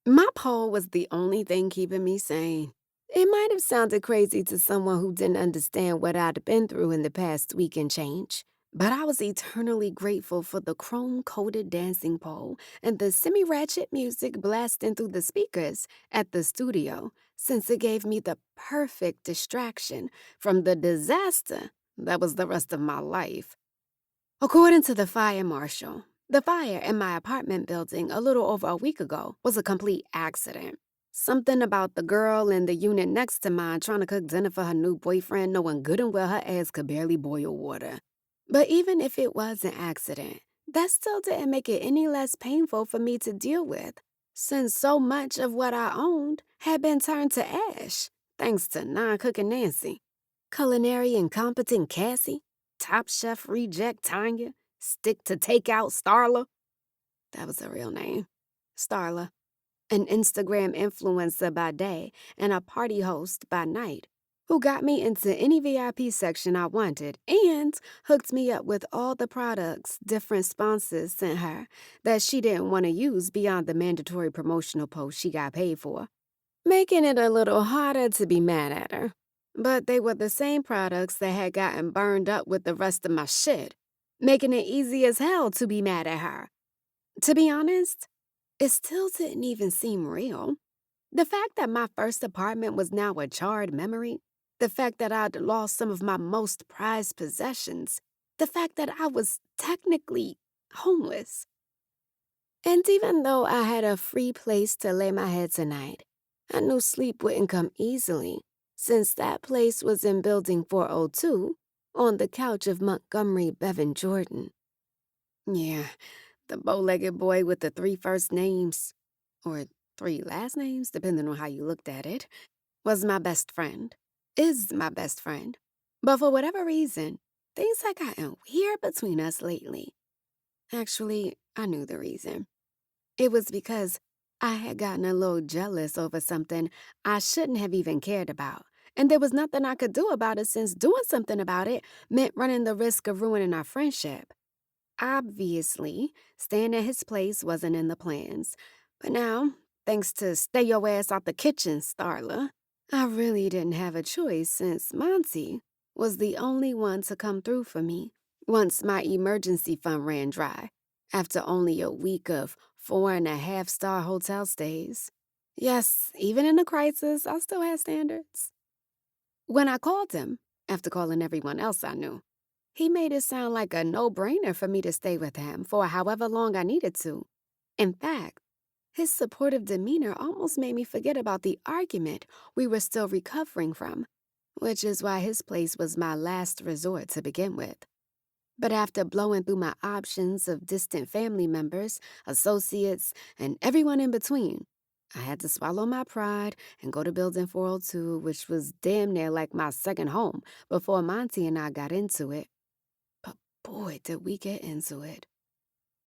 My pole was the only thing keeping me sane. It might have sounded crazy to someone who didn't understand what I'd been through in the past week and change, but I was eternally grateful for the chrome coated dancing pole and the semi ratchet music blasting through the speakers at the studio, since it gave me the perfect distraction from the disaster that was the rest of my life. According to the fire marshal, the fire in my apartment building a little over a week ago was a complete accident. Something about the girl in the unit next to mine trying to cook dinner for her new boyfriend, knowing good and well her ass could barely boil water. But even if it was an accident, that still didn't make it any less painful for me to deal with, since so much of what I owned had been turned to ash, thanks to non cooking Nancy, culinary incompetent Cassie, Top Chef reject Tanya, stick to takeout Starla. That was her real name. Starla, an Instagram influencer by day and a party host by night, who got me into any VIP section I wanted and hooked me up with all the products different sponsors sent her that she didn't want to use beyond the mandatory promotional post she got paid for, making it a little harder to be mad at her. But they were the same products that had gotten burned up with the rest of my shit, making it easy as hell to be mad at her. To be honest, it still didn't even seem real. The fact that my first apartment was now a charred memory, the fact that I'd lost some of my most prized possessions, the fact that I was technically homeless. And even though I had a free place to lay my head tonight, I knew sleep wouldn't come easily, since that place was in Building 402, on the couch of Montgomery Bevan Jordan. Yeah, the bow-legged boy with the three first names, or three last names, depending on how you looked at it, was my best friend, is my best friend. But for whatever reason, things had gotten weird between us lately. Actually, I knew the reason. It was because I had gotten a little jealous over something I shouldn't have even cared about. And there was nothing I could do about it, since doing something about it meant running the risk of ruining our friendship. Obviously, staying at his place wasn't in the plans. But now, thanks to Stay Your Ass Out the Kitchen, Starla, I really didn't have a choice, since Monty was the only one to come through for me once my emergency fund ran dry, after only a week of 4.5-star hotel stays. Yes, even in a crisis, I still had standards. When I called him, after calling everyone else I knew, he made it sound like a no-brainer for me to stay with him for however long I needed to. In fact, his supportive demeanor almost made me forget about the argument we were still recovering from, which is why his place was my last resort to begin with. But after blowing through my options of distant family members, associates, and everyone in between, I had to swallow my pride and go to Building 402, which was damn near like my second home before Monty and I got into it. But boy, did we get into it.